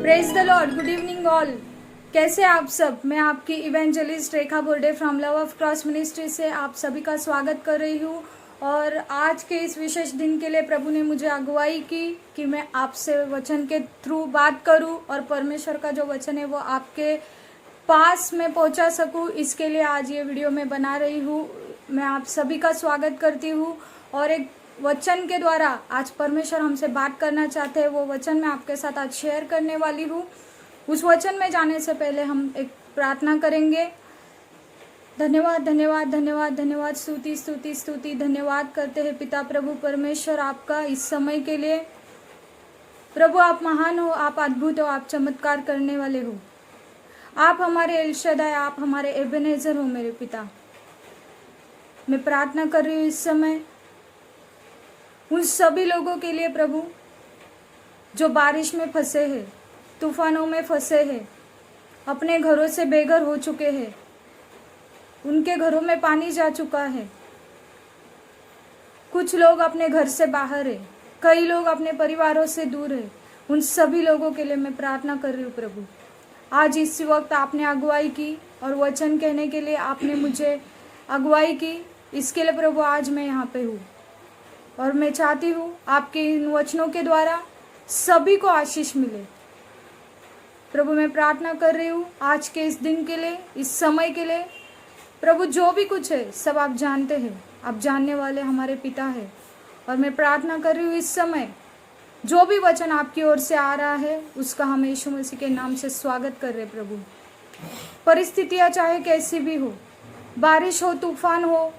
Praise the Lord. Good evening all. कैसे आप सब? मैं आपकी evangelist Rekha board from love of cross ministry से आप सभी का स्वागत कर रही हूँ। और आज के इस विशेष दिन के लिए प्रभु ने मुझे अगुवाई की कि मैं आपसे वचन के थ्रू बात करूँ और परमेश्वर का जो वचन है वो आपके पास में पहुँचा सकूँ। इसके लिए आज ये वीडियो मैं बना रही हूँ। मैं आप सभी का स्वागत करती हूँ और एक वचन के द्वारा आज परमेश्वर हमसे बात करना चाहते हैं। वो वचन मैं आपके साथ आज शेयर करने वाली हूँ। उस वचन में जाने से पहले हम एक प्रार्थना करेंगे। धन्यवाद धन्यवाद धन्यवाद धन्यवाद, स्तुति स्तुति स्तुति, धन्यवाद करते हैं पिता प्रभु परमेश्वर आपका इस समय के लिए। प्रभु आप महान हो, आप अद्भुत हो, आप चमत्कार करने वाले हो। आप हमारे एल शदाय, आप हमारे एबेनेजर हो मेरे पिता। मैं प्रार्थना कर रही हूँ इस समय उन सभी लोगों के लिए प्रभु जो बारिश में फंसे हैं, तूफानों में फंसे हैं, अपने घरों से बेघर हो चुके हैं, उनके घरों में पानी जा चुका है। कुछ लोग अपने घर से बाहर है, कई लोग अपने परिवारों से दूर है। उन सभी लोगों के लिए मैं प्रार्थना कर रही हूँ प्रभु। आज इस वक्त आपने अगुवाई की और वचन कहने के लिए आपने मुझे अगुवाई की। इसके लिए प्रभु आज मैं यहाँ पे हूँ और मैं चाहती हूँ आपके इन वचनों के द्वारा सभी को आशीष मिले। प्रभु मैं प्रार्थना कर रही हूँ आज के इस दिन के लिए, इस समय के लिए। प्रभु जो भी कुछ है सब आप जानते हैं, आप जानने वाले हमारे पिता है। और मैं प्रार्थना कर रही हूँ इस समय जो भी वचन आपकी ओर से आ रहा है उसका हम यीशु मसीह के नाम से स्वागत कर रहे प्रभु। परिस्थितियाँ चाहे कैसी भी हो, बारिश हो, तूफान हो,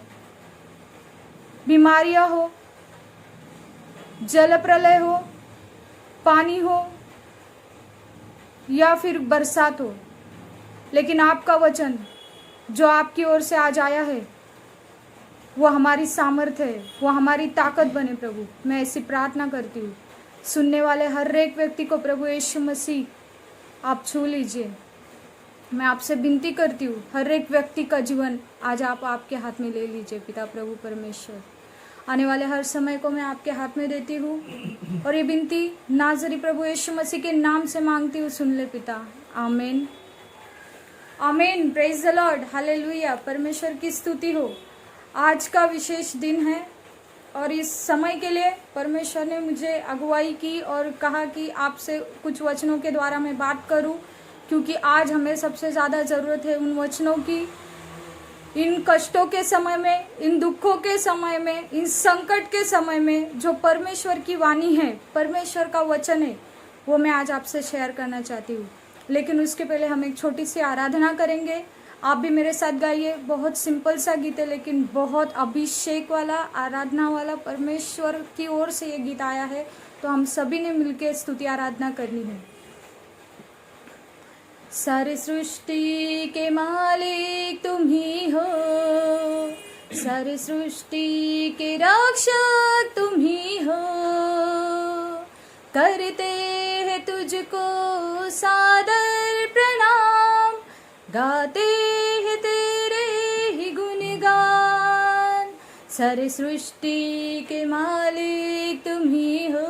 बीमारियाँ हो, जल प्रलय हो, पानी हो या फिर बरसात हो, लेकिन आपका वचन जो आपकी ओर से आज आया है वो हमारी सामर्थ्य है, वो हमारी ताकत बने प्रभु। मैं ऐसी प्रार्थना करती हूँ। सुनने वाले हर एक व्यक्ति को प्रभु यीशु मसीह आप छू लीजिए। मैं आपसे विनती करती हूँ हर एक व्यक्ति का जीवन आज आप आपके हाथ में ले लीजिए पिता प्रभु परमेश्वर। आने वाले हर समय को मैं आपके हाथ में देती हूँ और ये विनती नाज़री प्रभु यीशु मसीह के नाम से मांगती हूँ, सुन ले पिता। आमीन आमीन। Praise the Lord, hallelujah. परमेश्वर की स्तुति हो। आज का विशेष दिन है और इस समय के लिए परमेश्वर ने मुझे अगुवाई की और कहा कि आपसे कुछ वचनों के द्वारा मैं बात करूं, क्योंकि आज हमें सबसे ज़्यादा ज़रूरत है उन वचनों की। इन कष्टों के समय में, इन दुखों के समय में, इन संकट के समय में जो परमेश्वर की वाणी है, परमेश्वर का वचन है, वो मैं आज आपसे शेयर करना चाहती हूँ। लेकिन उसके पहले हम एक छोटी सी आराधना करेंगे। आप भी मेरे साथ गाइए। बहुत सिंपल सा गीत है लेकिन बहुत अभिषेक वाला, आराधना वाला, परमेश्वर की ओर से ये गीत आया है, तो हम सभी ने मिलकर स्तुति आराधना करनी है। सारी सृष्टि के मालिक तुम ही हो, सारी सृष्टि के रक्षक तुम ही हो। करते हैं तुझको सादर प्रणाम, गाते हैं तेरे ही गुणगान। सारी सृष्टि के मालिक तुम ही हो,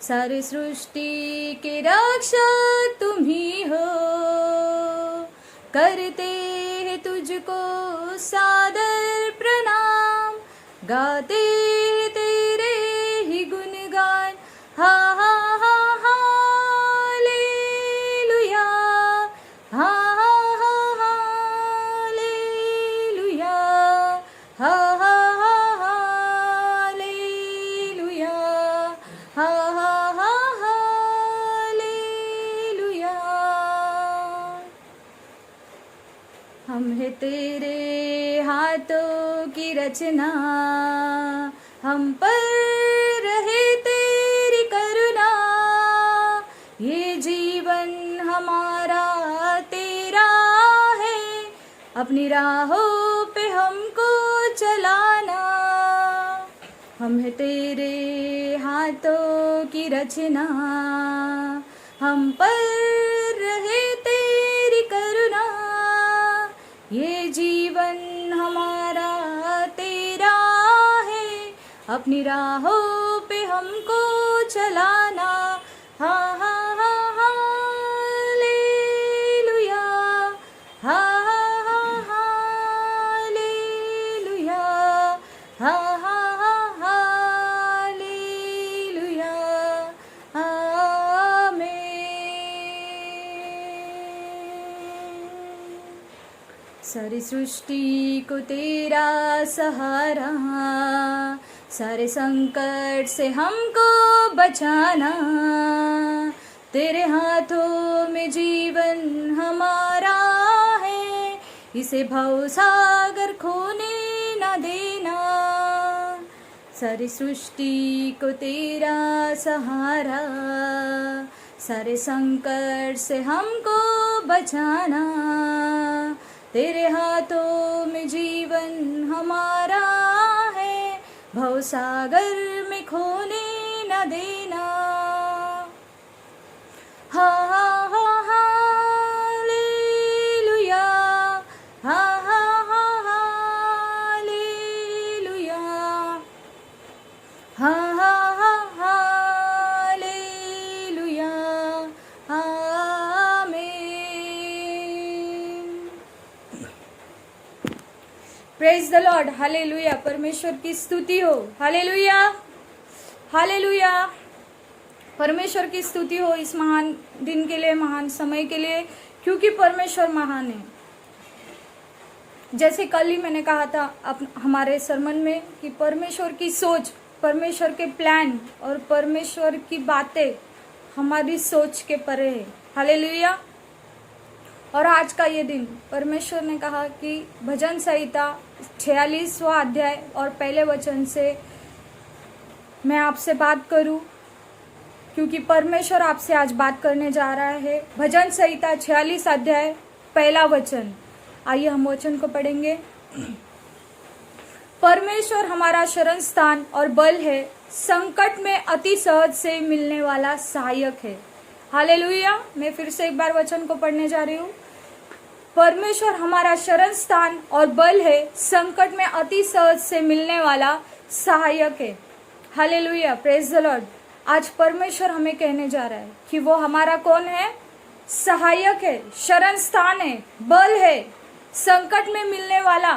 सारी सृष्टि के रक्षक तुम ही हो। करते हैं तुझको सादर प्रणाम, गाते हैं तेरे ही गुणगान। हा हा हा हालेलुया, हा हा हा हालेलुया, हा हा हा हालेलुया, हा हा हा हालेलुया। हम है तेरे हाथों की रचना, हम पर रहे तेरी करुणा। ये जीवन हमारा तेरा है, अपनी राहों पे हमको चलाना। हम है तेरे हाथों की रचना, हम पर रहे तेरी करुणा। ये जीवन हमारा तेरा है, अपनी राहों पे हमको चलाना। हा हा हा सारी सृष्टि को तेरा सहारा, सारे संकट से हमको बचाना, तेरे हाथों में जीवन हमारा है, इसे भवसागर खोने न देना। सारी सृष्टि को तेरा सहारा, सारे संकट से हमको बचाना, तेरे हाथों में जीवन हमारा है, भवसागर में खोने न देना। हा हा हा हालेलुया, हा हा हा हालेलुया, हा हा हा हालेलुया, आमीन। Praise the Lord, hallelujah. परमेश्वर की स्तुति हो, हालेलुया, हालेलुया। परमेश्वर की स्तुति हो इस महान दिन के लिए, महान समय के लिए, क्योंकि परमेश्वर महान है। जैसे कल ही मैंने कहा था हमारे सरमन में कि परमेश्वर की सोच, परमेश्वर के प्लान और परमेश्वर की बातें हमारी सोच के परे है, हालेलुया। और आज का ये दिन परमेश्वर ने कहा कि भजन संहिता 46वां अध्याय और पहले वचन से मैं आपसे बात करूं, क्योंकि परमेश्वर आपसे आज बात करने जा रहा है। भजन संहिता 46 अध्याय पहला वचन, आइए हम वचन को पढ़ेंगे। परमेश्वर हमारा शरण स्थान और बल है, संकट में अति सहज से मिलने वाला सहायक है, हालेलुया। मैं फिर से एक बार वचन को पढ़ने जा रही हूँ। परमेश्वर हमारा शरण स्थान और बल है, संकट में अति सहज से मिलने वाला सहायक है, हालेलुया। Praise the Lord. आज परमेश्वर हमें कहने जा रहा है कि वो हमारा कौन है? सहायक है, शरण स्थान है, बल है, संकट में मिलने वाला,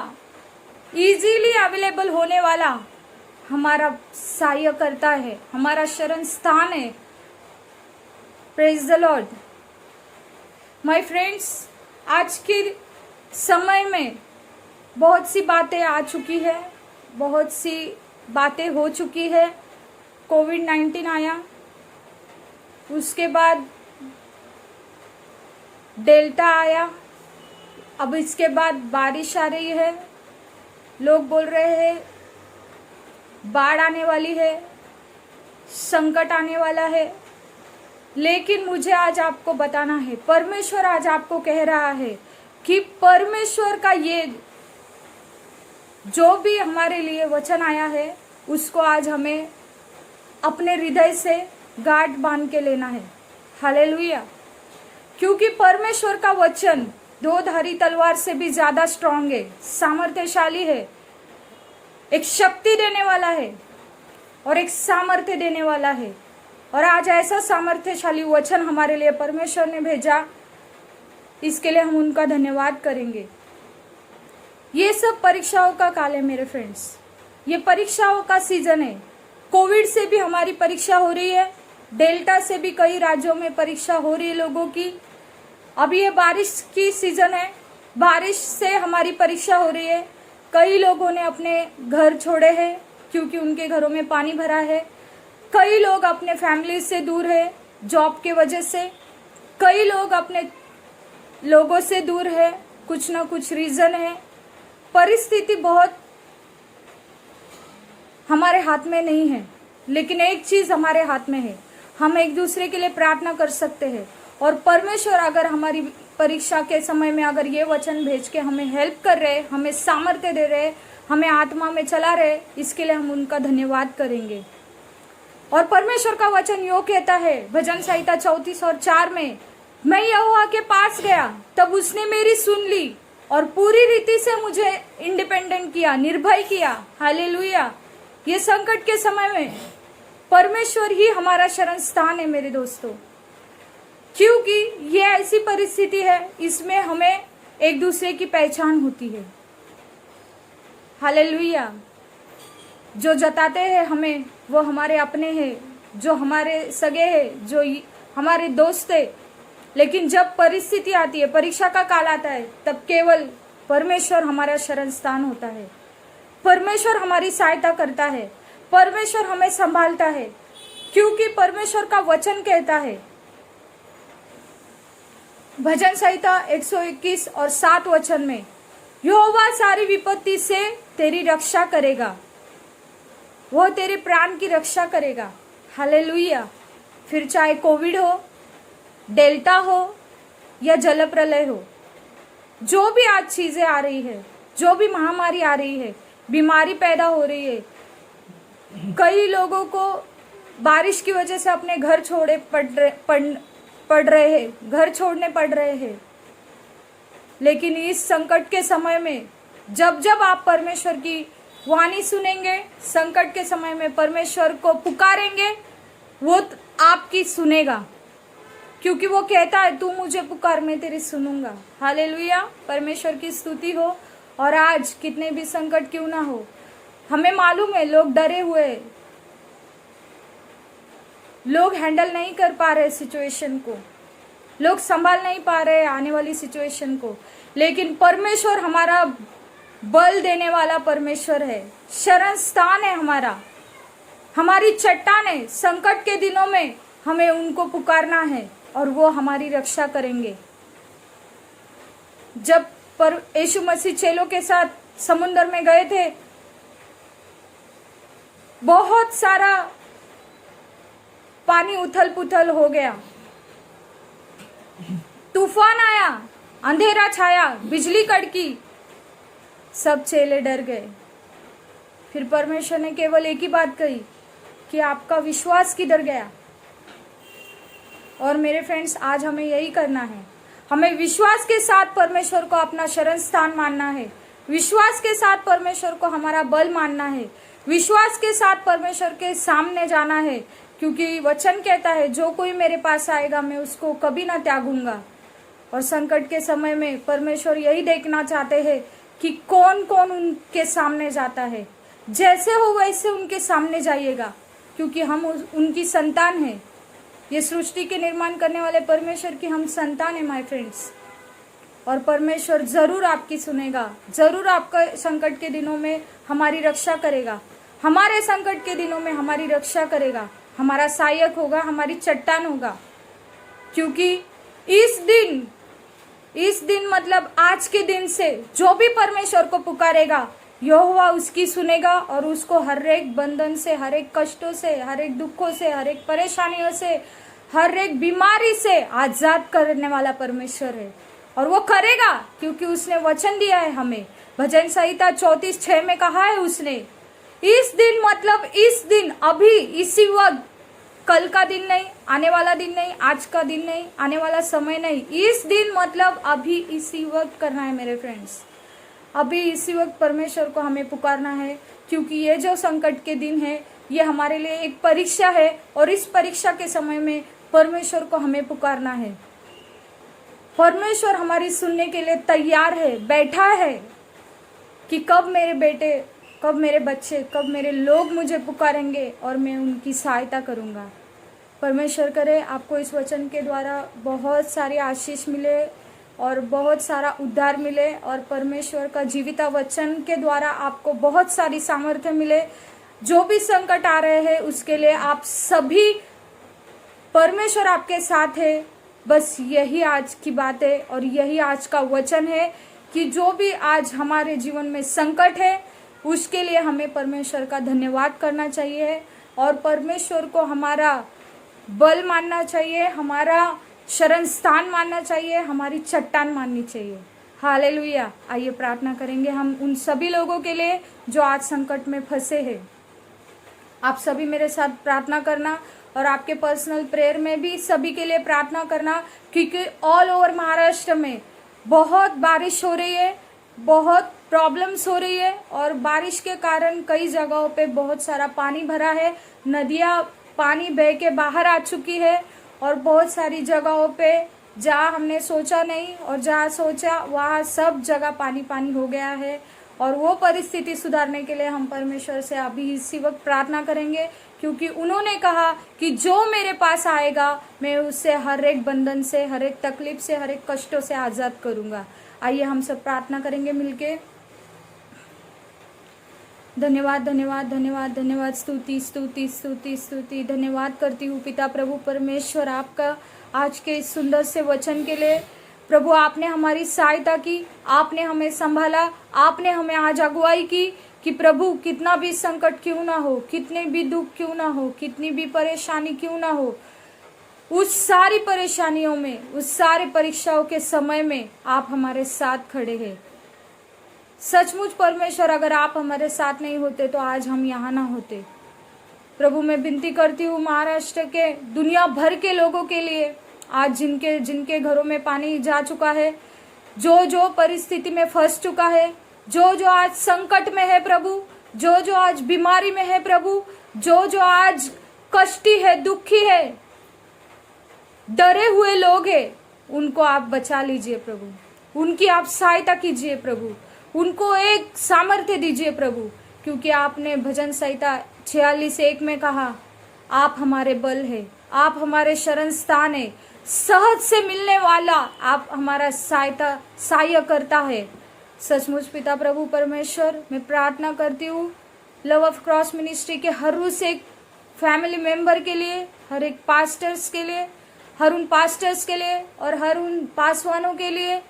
इजीली अवेलेबल होने वाला हमारा सहायक करता है, हमारा शरण स्थान है। Praise the Lord. My friends, आज के समय में बहुत सी बातें आ चुकी है, बहुत सी बातें हो चुकी है। कोविड-19 आया, उसके बाद डेल्टा आया, अब इसके बाद बारिश आ रही है, लोग बोल रहे हैं बाढ़ आने वाली है, संकट आने वाला है। लेकिन मुझे आज आपको बताना है, परमेश्वर आज आपको कह रहा है कि परमेश्वर का ये जो भी हमारे लिए वचन आया है उसको आज हमें अपने हृदय से गांठ बांध के लेना है, हालेलुया। क्योंकि परमेश्वर का वचन दो धारी तलवार से भी ज्यादा स्ट्रांग है, सामर्थ्यशाली है, एक शक्ति देने वाला है और एक सामर्थ्य देने वाला है। और आज ऐसा सामर्थ्यशाली वचन हमारे लिए परमेश्वर ने भेजा, इसके लिए हम उनका धन्यवाद करेंगे। ये सब परीक्षाओं का काल है मेरे फ्रेंड्स, ये परीक्षाओं का सीजन है। कोविड से भी हमारी परीक्षा हो रही है, डेल्टा से भी कई राज्यों में परीक्षा हो रही है लोगों की। अब ये बारिश की सीजन है, बारिश से हमारी परीक्षा हो रही है। कई लोगों ने अपने घर छोड़े हैं क्योंकि उनके घरों में पानी भरा है। कई लोग अपने फैमिली से दूर है जॉब के वजह से, कई लोग अपने लोगों से दूर है, कुछ ना कुछ रीजन है। परिस्थिति बहुत हमारे हाथ में नहीं है, लेकिन एक चीज हमारे हाथ में है, हम एक दूसरे के लिए प्रार्थना कर सकते हैं। और परमेश्वर अगर हमारी परीक्षा के समय में अगर ये वचन भेज के हमें हेल्प कर रहे, हमें सामर्थ्य दे रहे, हमें आत्मा में चला रहे, इसके लिए हम उनका धन्यवाद करेंगे। और परमेश्वर का वचन यो कहता है भजन संहिता 34 और 4 में, मैं यहोवा के पास गया तब उसने मेरी सुन ली और पूरी रीति से मुझे इंडिपेंडेंट किया, निर्भय किया, हालेलुया। ये संकट के समय में परमेश्वर ही हमारा शरण स्थान है मेरे दोस्तों, क्योंकि ये ऐसी परिस्थिति है, इसमें हमें एक दूसरे की पहचान होती है, हालेलुया। जो जताते हैं हमें वो हमारे अपने हैं, जो हमारे सगे हैं, जो हमारे दोस्त है। लेकिन जब परिस्थिति आती है, परीक्षा का काल आता है, तब केवल परमेश्वर हमारा शरण स्थान होता है, परमेश्वर हमारी सहायता करता है, परमेश्वर हमें संभालता है, क्योंकि परमेश्वर का वचन कहता है, भजन संहिता 121 और 7 वचन में, यहोवा सारी विपत्ति से तेरी रक्षा करेगा, वो तेरे प्राण की रक्षा करेगा। हालेलुया। फिर चाहे कोविड हो, डेल्टा हो या जल प्रलय हो, जो भी आज चीजें आ रही है, जो भी महामारी आ रही है, बीमारी पैदा हो रही है, कई लोगों को बारिश की वजह से अपने घर पड़ रहे हैं, घर छोड़ने पड़ रहे हैं। लेकिन इस संकट के समय में जब जब आप परमेश्वर की वाणी सुनेंगे, संकट के समय में परमेश्वर को पुकारेंगे, वो आपकी सुनेगा, क्योंकि वो कहता है तू मुझे पुकार, मैं तेरी सुनूंगा। हालेलुया। परमेश्वर की स्तुति हो। और आज कितने भी संकट क्यों ना हो, हमें मालूम है लोग डरे हुए, लोग हैंडल नहीं कर पा रहे सिचुएशन को, लोग संभाल नहीं पा रहे आने वाली सिचुएशन को, लेकिन परमेश्वर हमारा बल देने वाला परमेश्वर है, शरण स्थान है हमारा, हमारी चट्टान है। संकट के दिनों में हमें उनको पुकारना है और वो हमारी रक्षा करेंगे। जब पर यीशु मसीह चेलों के साथ समुद्र में गए थे, बहुत सारा पानी उथल पुथल हो गया, तूफान आया, अंधेरा छाया, बिजली कड़की, सब चेले डर गए। फिर परमेश्वर ने केवल एक ही बात कही कि आपका विश्वास किधर गया। और मेरे फ्रेंड्स, आज हमें यही करना है, हमें विश्वास के साथ परमेश्वर को अपना शरण स्थान मानना है, विश्वास के साथ परमेश्वर को हमारा बल मानना है, विश्वास के साथ परमेश्वर के सामने जाना है, क्योंकि वचन कहता है जो कोई मेरे पास आएगा मैं उसको कभी ना त्यागूंगा। और संकट के समय में परमेश्वर यही देखना चाहते हैं कि कौन कौन उनके सामने जाता है। जैसे हो वैसे उनके सामने जाइएगा, क्योंकि हम उनकी संतान हैं। ये सृष्टि के निर्माण करने वाले परमेश्वर की हम संतान है माय फ्रेंड्स। और परमेश्वर जरूर आपकी सुनेगा, जरूर आपका संकट के दिनों में हमारी रक्षा करेगा, हमारे संकट के दिनों में हमारी रक्षा करेगा, हमारा सहायक होगा, हमारी चट्टान होगा। क्योंकि इस दिन मतलब आज के दिन से जो भी परमेश्वर को पुकारेगा, यहोवा उसकी सुनेगा और उसको हर एक बंधन से, हर एक कष्टों से, हर एक दुखों से, हर एक परेशानियों से, हर एक बीमारी से आजाद करने वाला परमेश्वर है। और वो करेगा क्योंकि उसने वचन दिया है हमें। भजन संहिता 34:6 में कहा है उसने, इस दिन मतलब इस दिन, अभी इसी वक्त, कल का दिन नहीं, आने वाला दिन नहीं, आज का दिन नहीं, आने वाला समय नहीं, इस दिन मतलब अभी इसी वक्त करना है मेरे फ्रेंड्स। अभी इसी वक्त परमेश्वर को हमें पुकारना है, क्योंकि ये जो संकट के दिन है ये हमारे लिए एक परीक्षा है, और इस परीक्षा के समय में परमेश्वर को हमें पुकारना है। परमेश्वर हमारी सुनने के लिए तैयार है, बैठा है कि कब मेरे बेटे, कब मेरे बच्चे, कब मेरे लोग मुझे पुकारेंगे और मैं उनकी सहायता करूंगा। परमेश्वर करे आपको इस वचन के द्वारा बहुत सारी आशीष मिले और बहुत सारा उद्धार मिले, और परमेश्वर का जीविता वचन के द्वारा आपको बहुत सारी सामर्थ्य मिले। जो भी संकट आ रहे हैं उसके लिए आप सभी, परमेश्वर आपके साथ है। बस यही आज की बात है और यही आज का वचन है कि जो भी आज हमारे जीवन में संकट है उसके लिए हमें परमेश्वर का धन्यवाद करना चाहिए और परमेश्वर को हमारा बल मानना चाहिए, हमारा शरण स्थान मानना चाहिए, हमारी चट्टान माननी चाहिए। हालेलुया। आइए प्रार्थना करेंगे हम उन सभी लोगों के लिए जो आज संकट में फंसे हैं। आप सभी मेरे साथ प्रार्थना करना और आपके पर्सनल प्रेयर में भी सभी के लिए प्रार्थना करना, क्योंकि ऑल ओवर महाराष्ट्र में बहुत बारिश हो रही है, बहुत प्रॉब्लम्स हो रही है, और बारिश के कारण कई जगहों पे बहुत सारा पानी भरा है, नदियाँ पानी बह के बाहर आ चुकी है, और बहुत सारी जगहों पे जहाँ हमने सोचा नहीं और जहाँ सोचा वहाँ सब जगह पानी पानी हो गया है। और वो परिस्थिति सुधारने के लिए हम परमेश्वर से अभी इसी वक्त प्रार्थना करेंगे, क्योंकि उन्होंने कहा कि जो मेरे पास आएगा मैं उससे हर एक बंधन से, हर एक तकलीफ से, हर एक कष्टों से आज़ाद करूँगा। आइए हम सब प्रार्थना करेंगे मिलके। धन्यवाद धन्यवाद धन्यवाद धन्यवाद, स्तुति स्तुति स्तुति स्तुति। धन्यवाद करती हूँ पिता प्रभु परमेश्वर आपका आज के इस सुंदर से वचन के लिए। प्रभु आपने हमारी सहायता की, आपने हमें संभाला, आपने हमें आज अगुवाई की कि प्रभु कितना भी संकट क्यों ना हो, कितने भी दुख क्यों ना हो, कितनी भी परेशानी क्यों ना हो, उस सारी परेशानियों में, उस सारी परीक्षाओं के समय में आप हमारे साथ खड़े हैं। सचमुच परमेश्वर अगर आप हमारे साथ नहीं होते तो आज हम यहाँ ना होते। प्रभु मैं विनती करती हूँ महाराष्ट्र के, दुनिया भर के लोगों के लिए, आज जिनके जिनके घरों में पानी जा चुका है, जो जो परिस्थिति में फंस चुका है, जो जो आज संकट में है प्रभु, जो जो आज बीमारी में है प्रभु, जो जो आज कष्टी है, दुखी है, डरे हुए लोग हैं, उनको आप बचा लीजिए प्रभु, उनकी आप सहायता कीजिए प्रभु, उनको एक सामर्थ्य दीजिए प्रभु, क्योंकि आपने भजन संहिता 46:1 में कहा, आप हमारे बल है, आप हमारे शरण स्थान है, सहज से मिलने वाला आप हमारा सहाय करता है। सचमुच पिता प्रभु परमेश्वर मैं प्रार्थना करती हूँ लव ऑफ क्रॉस मिनिस्ट्री के हर उस एक फैमिली मेंबर के लिए, हर एक पास्टर्स के लिए, हर उन पास्टर्स के लिए और हर उन पासवानों के लिए,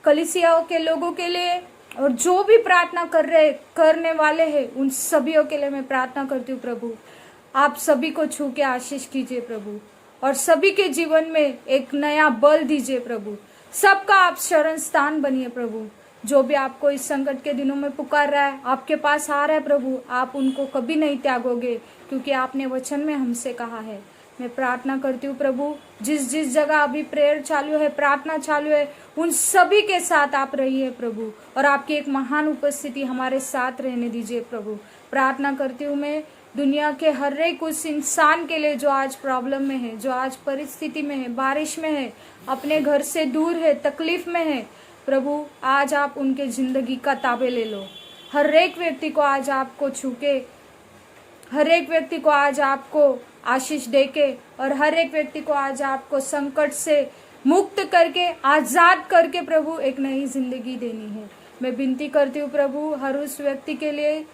कलीसियाओं के लोगों के लिए, और जो भी प्रार्थना करने वाले हैं उन सभी के लिए मैं प्रार्थना करती हूँ प्रभु। आप सभी को छू के आशीष कीजिए प्रभु, और सभी के जीवन में एक नया बल दीजिए प्रभु, सबका आप शरण स्थान बनिए प्रभु। जो भी आपको इस संकट के दिनों में पुकार रहा है, आपके पास आ रहा है प्रभु, आप उनको कभी नहीं त्यागोगे, क्योंकि आपने वचन में हमसे कहा है। मैं प्रार्थना करती हूँ प्रभु, जिस जिस जगह अभी प्रेयर चालू है, प्रार्थना चालू है, उन सभी के साथ आप रहिए प्रभु, और आपकी एक महान उपस्थिति हमारे साथ रहने दीजिए प्रभु। प्रार्थना करती हूँ मैं दुनिया के हर एक उस इंसान के लिए जो आज प्रॉब्लम में है, जो आज परिस्थिति में है, बारिश में है, अपने घर से दूर है, तकलीफ में है प्रभु, आज आप उनके जिंदगी का ताबे ले लो। हर एक व्यक्ति को आज आपको छू के, हर एक व्यक्ति को आज आपको आशीष देके, और हर एक व्यक्ति को आज आपको संकट से मुक्त करके, आजाद करके प्रभु एक नई जिंदगी देनी है। मैं विनती करती हूँ प्रभु हर उस व्यक्ति के लिए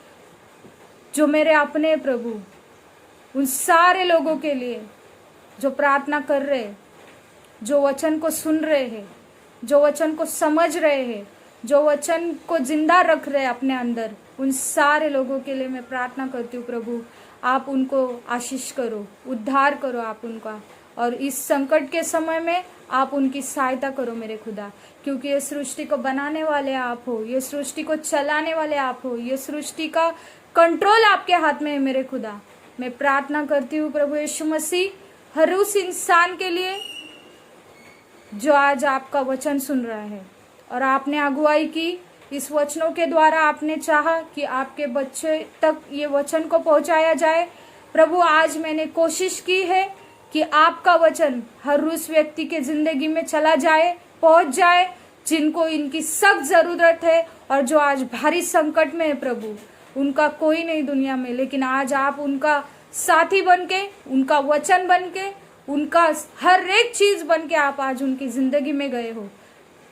जो मेरे अपने प्रभु, उन सारे लोगों के लिए जो प्रार्थना कर रहे हैं, जो वचन को सुन रहे हैं, जो वचन को समझ रहे हैं, जो वचन को जिंदा रख रहे हैं अपने अंदर, उन सारे लोगों के लिए मैं प्रार्थना करती हूँ प्रभु। आप उनको आशीष करो, उद्धार करो आप उनका, और इस संकट के समय में आप उनकी सहायता करो मेरे खुदा, क्योंकि ये सृष्टि को बनाने वाले आप हो, ये सृष्टि को चलाने वाले आप हो, ये सृष्टि का कंट्रोल आपके हाथ में है मेरे खुदा। मैं प्रार्थना करती हूँ प्रभु यीशु मसीह हर उस इंसान के लिए जो आज आपका वचन सुन रहा है, और आपने अगुवाई की, इस वचनों के द्वारा आपने चाहा कि आपके बच्चे तक ये वचन को पहुंचाया जाए प्रभु। आज मैंने कोशिश की है कि आपका वचन हर उस व्यक्ति के जिंदगी में चला जाए, पहुंच जाए, जिनको इनकी सख्त जरूरत है, और जो आज भारी संकट में है प्रभु, उनका कोई नहीं दुनिया में, लेकिन आज आप उनका साथी बन के, उनका वचन बन के, उनका हर एक चीज बन के आप आज उनकी जिंदगी में गए हो।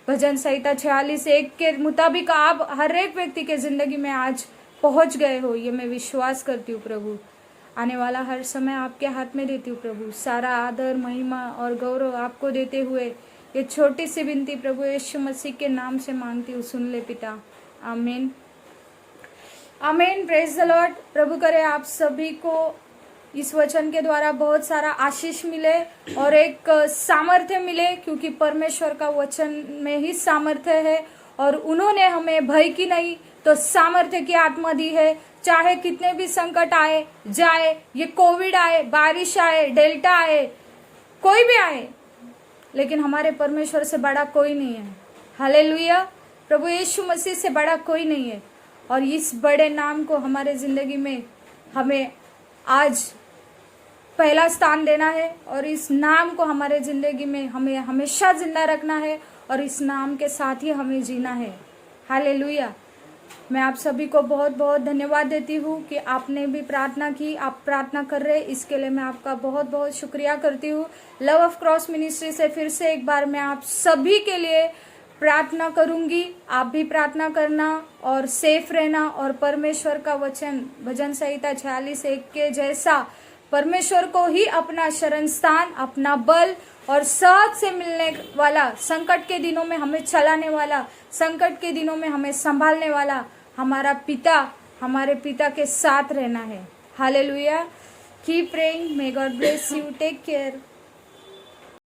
भजन संहिता 46:1 के मुताबिक आप हर एक व्यक्ति के जिंदगी में आज पहुंच गए हो, ये मैं विश्वास करती हूँ प्रभु। आने वाला हर समय आपके हाथ में देती हूँ प्रभु, सारा आदर महिमा और गौरव आपको देते हुए ये छोटी सी विनती प्रभु यीशु मसीह के नाम से मांगती हूँ, सुन ले पिता, आमीन आमीन। Praise the Lord. प्रभु करे आप सभी को इस वचन के द्वारा बहुत सारा आशीष मिले और एक सामर्थ्य मिले, क्योंकि परमेश्वर का वचन में ही सामर्थ्य है, और उन्होंने हमें भय की नहीं तो सामर्थ्य की आत्मा दी है। चाहे कितने भी संकट आए जाए, ये कोविड आए, बारिश आए, डेल्टा आए, कोई भी आए, लेकिन हमारे परमेश्वर से बड़ा कोई नहीं है। हालेलुया। प्रभु यीशु मसीह से बड़ा कोई नहीं है, और इस बड़े नाम को हमारे जिंदगी में हमें आज पहला स्थान देना है, और इस नाम को हमारे जिंदगी में हमें हमेशा जिंदा रखना है, और इस नाम के साथ ही हमें जीना है। हालेलुया। मैं आप सभी को बहुत बहुत धन्यवाद देती हूँ कि आपने भी प्रार्थना की, आप प्रार्थना कर रहे, इसके लिए मैं आपका बहुत बहुत शुक्रिया करती हूँ। लव ऑफ क्रॉस मिनिस्ट्री से फिर से एक बार मैं आप सभी के लिए प्रार्थना करूंगी, आप भी प्रार्थना करना और सेफ रहना। और परमेश्वर का वचन भजन संहिता 46:1 के जैसा परमेश्वर को ही अपना शरण स्थान, अपना बल और सहज से मिलने वाला, संकट के दिनों में हमें चलाने वाला, संकट के दिनों में हमें संभालने वाला हमारा पिता, हमारे पिता के साथ रहना है। Hallelujah. Keep praying. May God bless you. Take care.